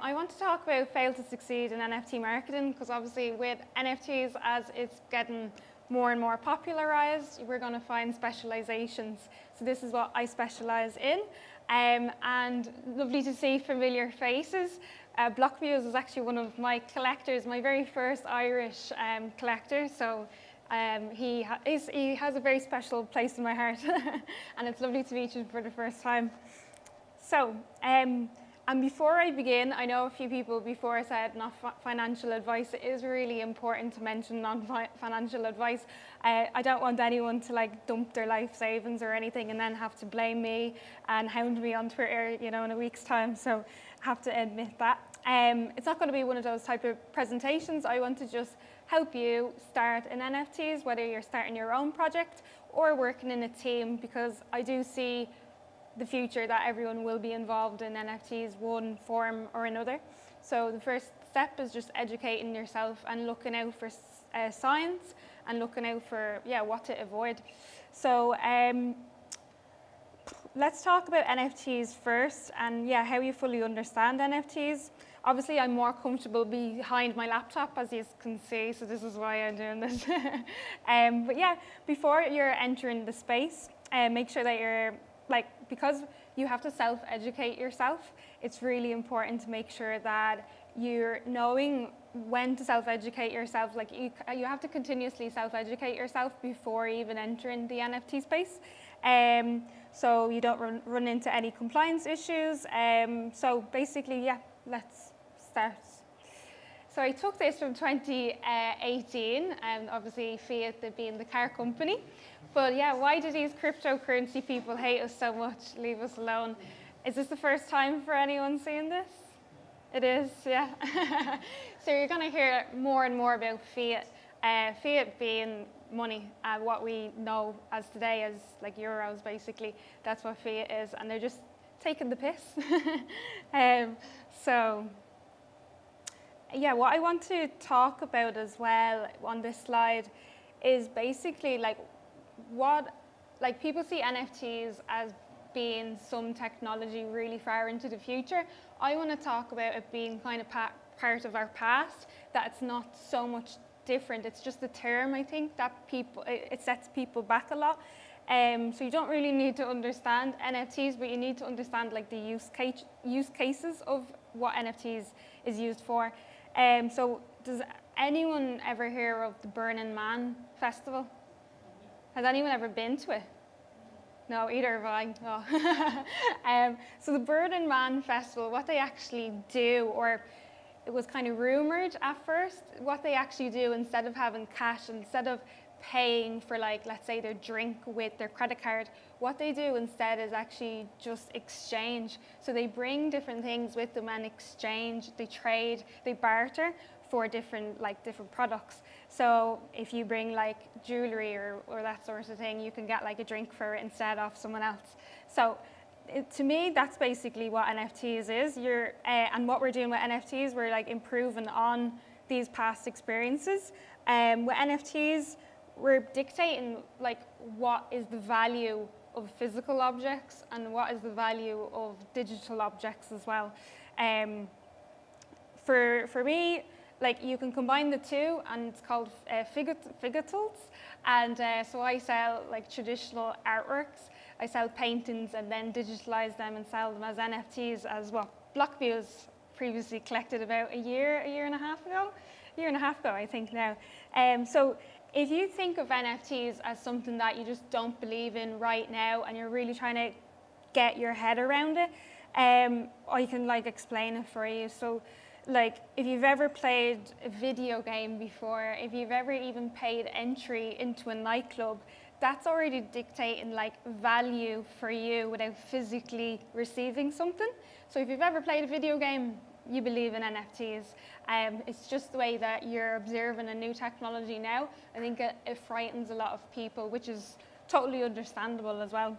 I want to talk about fail to succeed in NFT marketing, because obviously with NFTs, as it's getting more and more popularized, we're going to find specializations. So this is what I specialize in. And lovely to see familiar faces. Blockviews is actually one of my collectors, my very first Irish collector. So he has a very special place in my heart. And it's lovely to meet you for the first time. So, and before I begin, I know a few people before said not financial advice. It is really important to mention non-financial advice. I don't want anyone to like dump their life savings or anything and then have to blame me and hound me on Twitter, you know, in a week's time. So I have to admit that. It's not going to be one of those type of presentations. I want to just help you start in NFTs, whether you're starting your own project or working in a team, because I do see the future that everyone will be involved in NFTs, one form or another. So the first step is just educating yourself and looking out for signs and looking out for what to avoid. So let's talk about NFTs first, and how you fully understand NFTs. Obviously, I'm more comfortable behind my laptop, as you can see, so this is why I'm doing this. But before you're entering the space, make sure that you're because you have to self-educate yourself, it's really important to make sure that you're knowing when to self-educate yourself. Like you have to continuously self-educate yourself before even entering the NFT space. So you don't run into any compliance issues. So basically, let's start. So I took this from 2018, and obviously Fiat being the car company. But why do these cryptocurrency people hate us so much, leave us alone? Is this the first time for anyone seeing this? It is, yeah. So you're going to hear more and more about fiat. Fiat being money, what we know as today as like euros, basically. That's what fiat is, and they're just taking the piss. What I want to talk about as well on this slide is basically people see NFTs as being some technology really far into the future. I want to talk about it being kind of part of our past, that it's not so much different. It's just a term, I think, that it sets people back a lot. So you don't really need to understand NFTs, but you need to understand like the use cases of what NFTs is used for. So does anyone ever hear of the Burning Man festival? Has anyone ever been to it? No, either have I. Oh. So the Burning Man festival, what they actually do, or it was kind of rumored at first, what they actually do instead of having cash, instead of paying for let's say their drink with their credit card, what they do instead is actually just exchange. So they bring different things with them and exchange, they trade, they barter for different products. So if you bring jewelry or that sort of thing, you can get a drink for it instead of someone else. So to me, that's basically what NFTs is. And what we're doing with NFTs, we're improving on these past experiences. With NFTs, we're dictating what is the value of physical objects and what is the value of digital objects as well. For me, you can combine the two, and it's called figatals. And so I sell traditional artworks. I sell paintings and then digitalize them and sell them as NFTs as well. Blockviews previously collected about a year and a half ago, I think now. So if you think of NFTs as something that you just don't believe in right now and you're really trying to get your head around it, I can explain it for you. So if you've ever played a video game before, if you've ever even paid entry into a nightclub, that's already dictating value for you without physically receiving something. So if you've ever played a video game, you believe in NFTs. It's just the way that you're observing a new technology now. I think it frightens a lot of people, which is totally understandable as well.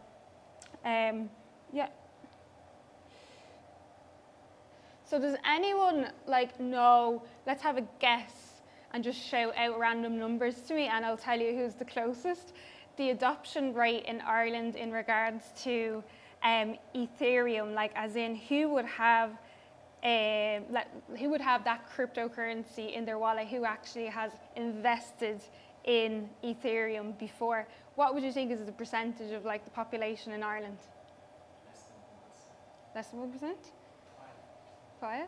So does anyone know, let's have a guess and just shout out random numbers to me and I'll tell you who's the closest. The adoption rate in Ireland in regards to Ethereum, as in who would have who would have that cryptocurrency in their wallet, who actually has invested in Ethereum before. What would you think is the percentage of like the population in Ireland? Less than 1%. Less than 1%? 5?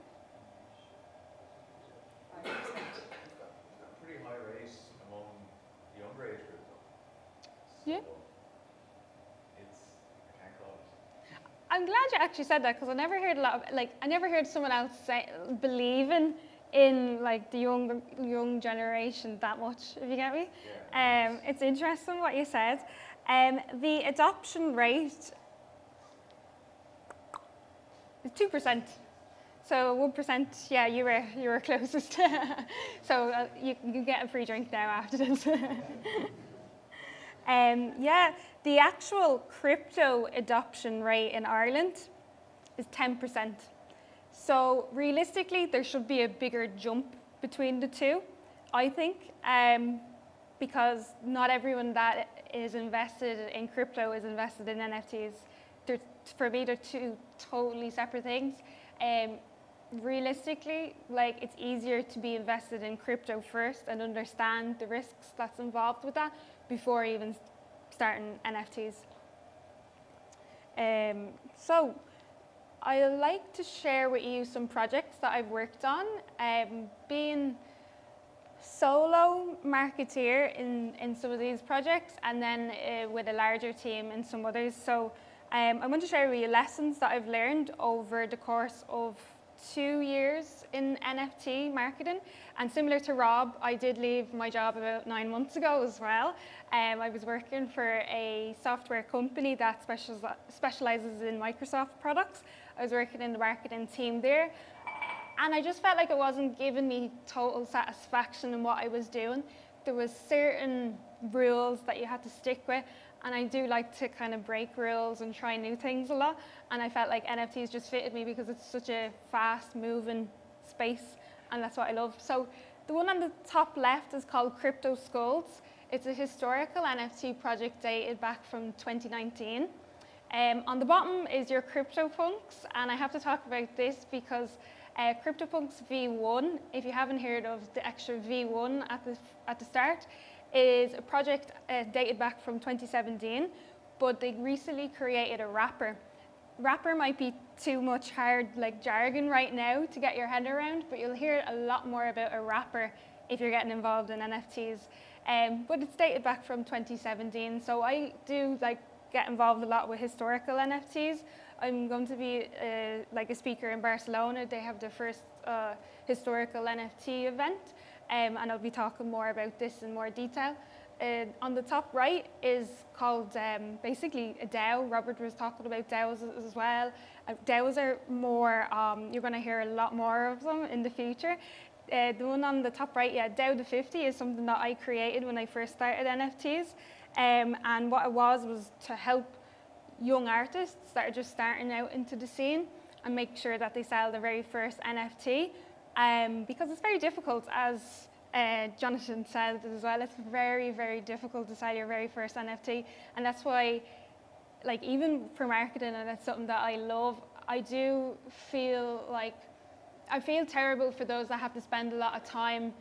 5%. Pretty high rate among the younger age group though. Yeah. I can't call it. I'm glad you actually said that, because I never heard I never heard someone else believing in like the young generation that much, if you get me. Yeah. It's interesting what you said. The adoption rate is 2%. So 1%, yeah, you were closest. So you get a free drink now after this. Yeah, the actual crypto adoption rate in Ireland is 10%. So realistically, there should be a bigger jump between the two, I think, because not everyone that is invested in crypto is invested in NFTs. For me, they're two totally separate things. Realistically, like, it's easier to be invested in crypto first and understand the risks that's involved with that before even starting NFTs. So I like to share with you some projects that I've worked on, being solo marketeer in some of these projects, and then with a larger team in some others. So I want to share with you lessons that I've learned over the course of 2 years in NFT marketing. And similar to Rob, I did leave my job about 9 months ago as well. I was working for a software company that specializes in Microsoft products. I was working in the marketing team there. And I just felt like it wasn't giving me total satisfaction in what I was doing. There was certain rules that you had to stick with, and I do like to kind of break rules and try new things a lot. And I felt like NFTs just fitted me because it's such a fast-moving space, and that's what I love. So the one on the top left is called Crypto Skulls. It's a historical NFT project dated back from 2019. On the bottom is your CryptoPunks, and I have to talk about this because CryptoPunks V1, if you haven't heard of the extra V1 at the start, is a project dated back from 2017, but they recently created a wrapper. Wrapper might be too much hard like jargon right now to get your head around, but you'll hear a lot more about a wrapper if you're getting involved in NFTs. But it's dated back from 2017, so I do get involved a lot with historical NFTs. I'm going to be a speaker in Barcelona. They have their first historical NFT event, and I'll be talking more about this in more detail. On the top right is called basically a DAO. Robert was talking about DAOs as well. DAOs are more, you're going to hear a lot more of them in the future. The one on the top right, DAO the 50 is something that I created when I first started NFTs. And what it was to help young artists that are just starting out into the scene and make sure that they sell their very first NFT. Because it's very difficult, as Jonathan said as well, it's very, very difficult to sell your very first NFT. And that's why, even for marketing, and it's something that I love, I do feel I feel terrible for those that have to spend a lot of time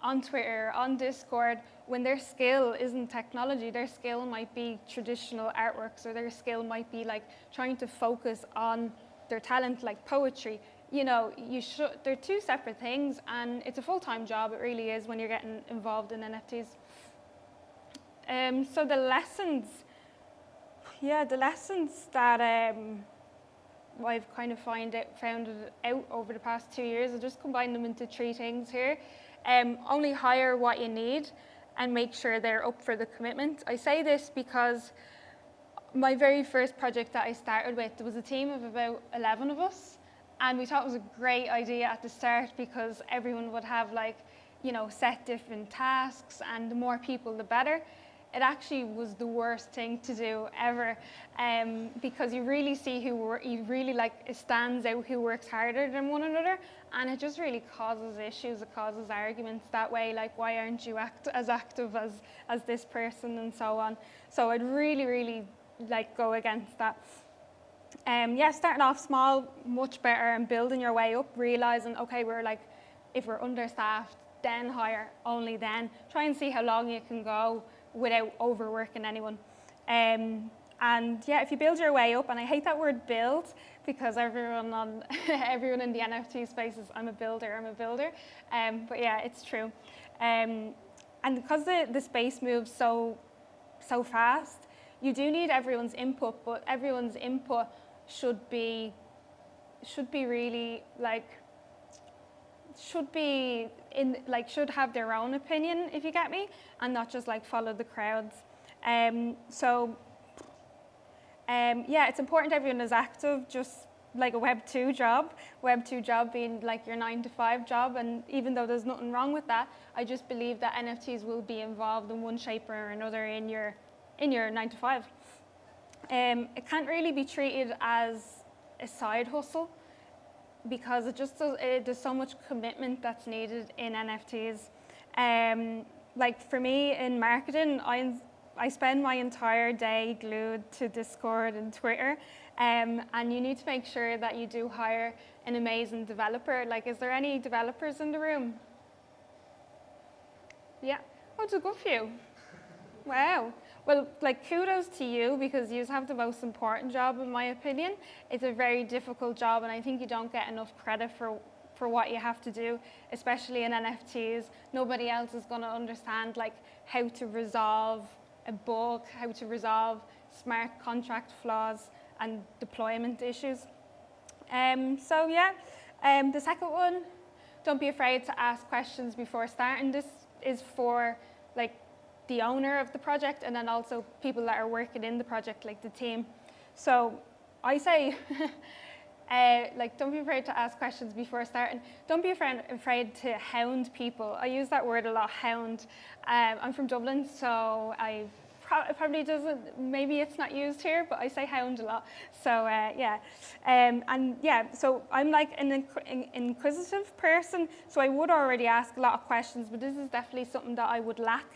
on Twitter, on Discord, when their skill isn't technology. Their skill might be traditional artworks, or their skill might be trying to focus on their talent, like poetry. You know, they're two separate things, and it's a full-time job. It really is when you're getting involved in NFTs. So the lessons that I've kind of found out over the past 2 years, I'll just combine them into 3 things here. Only hire what you need and make sure they're up for the commitment. I say this because my very first project that I started with, there was a team of about 11 of us, and we thought it was a great idea at the start because everyone would have set different tasks, and the more people the better. It actually was the worst thing to do ever, because you really see it stands out who works harder than one another, and it just really causes issues. It causes arguments that way, why aren't you as active as this person, and so on. So I'd really, really go against that. Yeah, starting off small, much better, and building your way up, realizing, okay, if we're understaffed, then hire, only then. Try and see how long you can go without overworking anyone. And yeah, if you build your way up, and I hate that word build, because everyone in the NFT space is, I'm a builder. But yeah, it's true. And because the space moves so fast, you do need everyone's input, but everyone's input should be really should have their own opinion, if you get me, and not just follow the crowds. Yeah, it's important everyone is active, just like a Web 2 job. Web 2 job being your 9-to-5 job, and even though there's nothing wrong with that, I just believe that NFTs will be involved in one shape or another in your 9-to-5. It can't really be treated as a side hustle, because there's so much commitment that's needed in NFTs. For me in marketing, I spend my entire day glued to Discord and Twitter, and you need to make sure that you do hire an amazing developer. Is there any developers in the room? Yeah, oh, it's a good few. Wow. Well, kudos to you, because you have the most important job, in my opinion. It's a very difficult job, and I think you don't get enough credit for what you have to do, especially in NFTs. Nobody else is going to understand how to resolve a bug, how to resolve smart contract flaws and deployment issues. The second one, don't be afraid to ask questions before starting. This is for the owner of the project, and then also people that are working in the project, the team. So I say, don't be afraid to ask questions before starting. Don't be afraid to hound people. I use that word a lot, hound. I'm from Dublin, so it probably doesn't, maybe it's not used here, but I say hound a lot. So so I'm an inquisitive person, so I would already ask a lot of questions, but this is definitely something that I would lack.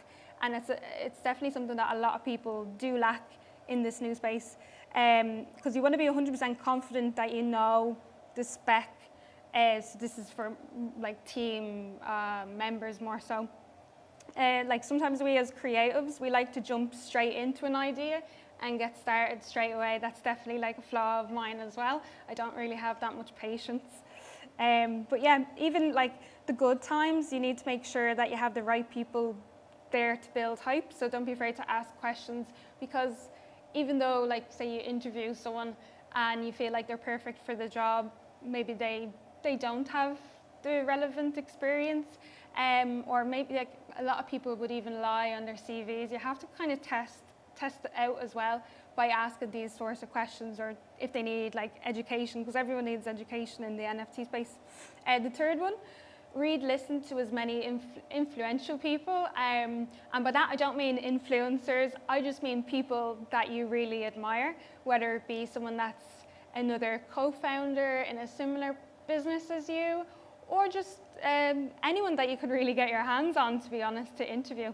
And it's definitely something that a lot of people do lack in this new space, because you want to be 100% confident that you know the spec. So this is for team members more so. Sometimes we as creatives, we like to jump straight into an idea and get started straight away. That's definitely a flaw of mine as well. I don't really have that much patience. But yeah, even the good times, you need to make sure that you have the right people there to build hype. So don't be afraid to ask questions, because even though say you interview someone and you feel they're perfect for the job, maybe they don't have the relevant experience, or maybe a lot of people would even lie on their CVs. You have to kind of test it out as well by asking these sorts of questions, or if they need education, because everyone needs education in the NFT space. The third one, listen to as many influential people, and by that I don't mean influencers, I just mean people that you really admire, whether it be someone that's another co-founder in a similar business as you, or just anyone that you could really get your hands on, to be honest, to interview.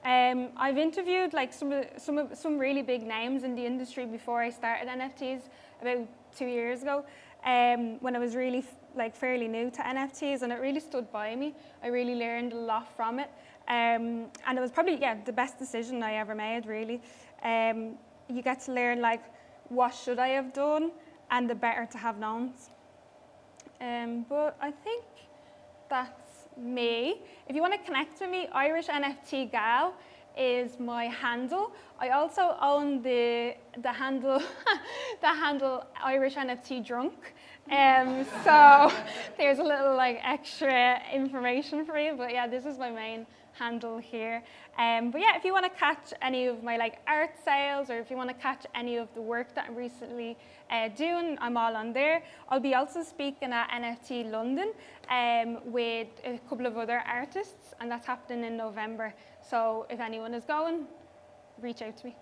I've interviewed some really big names in the industry before I started NFTs about 2 years ago, when I was really fairly new to NFTs, and it really stood by me. I really learned a lot from it, and it was probably the best decision I ever made, really. You get to learn what should I have done, and the better to have knowns. But I think that's me. If you want to connect with me, Irishnftgal is my handle. I also own the handle the handle IrishNFTDrunk. So there's a little extra information for you, but yeah, this is my main handle here. But yeah, if you want to catch any of my art sales, or if you want to catch any of the work that I'm recently doing, I'm all on there. I'll be also speaking at NFT London with a couple of other artists, and that's happening in November. So if anyone is going, reach out to me.